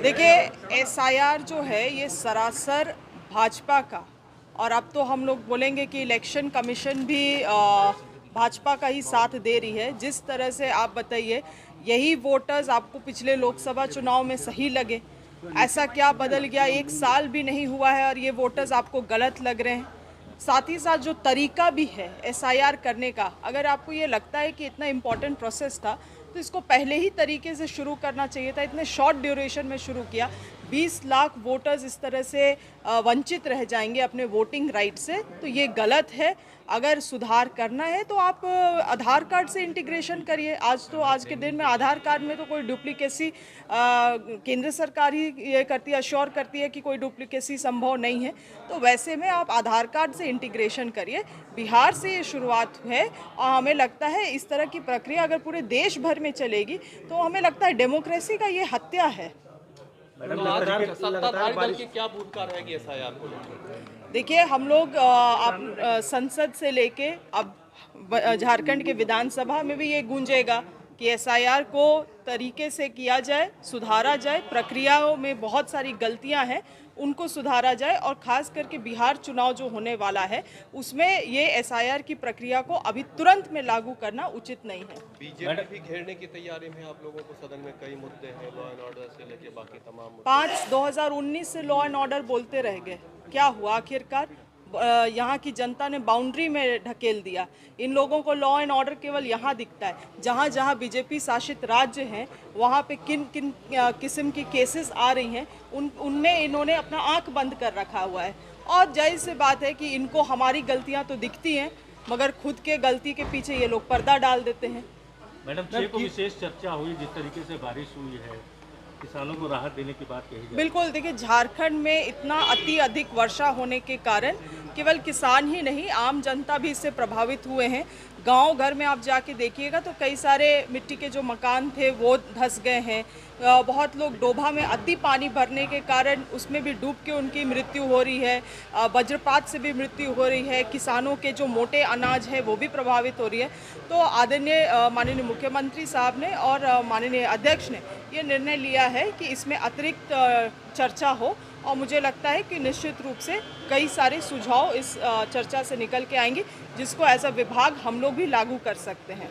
देखिए, एसआईआर जो है ये सरासर भाजपा का, और अब तो हम लोग बोलेंगे कि इलेक्शन कमीशन भी भाजपा का ही साथ दे रही है। जिस तरह से आप बताइए, यही वोटर्स आपको पिछले लोकसभा चुनाव में सही लगे? ऐसा क्या बदल गया? 1 साल भी नहीं हुआ है और ये वोटर्स आपको गलत लग रहे हैं। साथ ही साथ जो तरीका भी है एसआईआर करने का, अगर आपको ये लगता है कि इतना इम्पोर्टेंट प्रोसेस था तो इसको पहले ही तरीके से शुरू करना चाहिए था। इतने शॉर्ट ड्यूरेशन में शुरू किया। 20 लाख वोटर्स इस तरह से वंचित रह जाएंगे अपने वोटिंग राइट से, तो ये गलत है। अगर सुधार करना है तो आप आधार कार्ड से इंटीग्रेशन करिए। आज के दिन में आधार कार्ड में तो कोई डुप्लीकेसी केंद्र सरकार ही ये करती है, अश्योर करती है कि कोई डुप्लीकेसी संभव नहीं है। तो वैसे में आप आधार कार्ड से इंटीग्रेशन करिए। बिहार से ये शुरुआत है और हमें लगता है इस तरह की प्रक्रिया अगर पूरे देश भर में चलेगी तो हमें लगता है डेमोक्रेसी का ये हत्या है। सत्ताधारी दल की क्या भूमिका रहेगी एसआईआर को लेकर? देखिए, हम लोग संसद से लेके अब झारखंड के विधानसभा में भी ये गूंजेगा कि एसआईआर को तरीके से किया जाए, सुधारा जाए। प्रक्रियाओं में बहुत सारी गलतियां हैं, उनको सुधारा जाए। और ख़ास करके बिहार चुनाव जो होने वाला है उसमें ये एसआईआर की प्रक्रिया को अभी तुरंत में लागू करना उचित नहीं है। बीजेपी भी घेरने की तैयारी में आप लोगों को, सदन में कई मुद्दे हैं, लॉ एंड ऑर्डर से लेके बाकी तमाम मुद्दे। 2019 से लॉ एंड ऑर्डर बोलते रह गए, क्या हुआ आखिरकार? यहाँ की जनता ने बाउंड्री में ढकेल दिया। इन लोगों को लॉ एंड ऑर्डर केवल यहाँ दिखता है। जहाँ जहाँ बीजेपी शासित राज्य हैं वहाँ पे किन किन किस्म की केसेस आ रही हैं उनमें इन्होंने अपना आंख बंद कर रखा हुआ है। और जाहिर सी बात है कि इनको हमारी गलतियाँ तो दिखती हैं, मगर खुद के गलती के पीछे ये लोग पर्दा डाल देते हैं। मैडम, 6 को विशेष चर्चा हुई, जिस तरीके से बारिश हुई है, किसानों को राहत देने की बात कही जाए। बिल्कुल, देखिए, झारखंड में इतना अधिक वर्षा होने के कारण केवल किसान ही नहीं, आम जनता भी इससे प्रभावित हुए हैं। गांव घर में आप जाके देखिएगा तो कई सारे मिट्टी के जो मकान थे वो धंस गए हैं। बहुत लोग डोभा में अति पानी भरने के कारण उसमें भी डूब के उनकी मृत्यु हो रही है। वज्रपात से भी मृत्यु हो रही है। किसानों के जो मोटे अनाज है वो भी प्रभावित हो रही है। तो आदरणीय माननीय मुख्यमंत्री साहब ने और माननीय अध्यक्ष ने ये निर्णय लिया है कि इसमें अतिरिक्त चर्चा हो, और मुझे लगता है कि निश्चित रूप से कई सारे सुझाव इस चर्चा से निकल के आएंगे जिसको एज अ विभाग हम लोग भी लागू कर सकते हैं।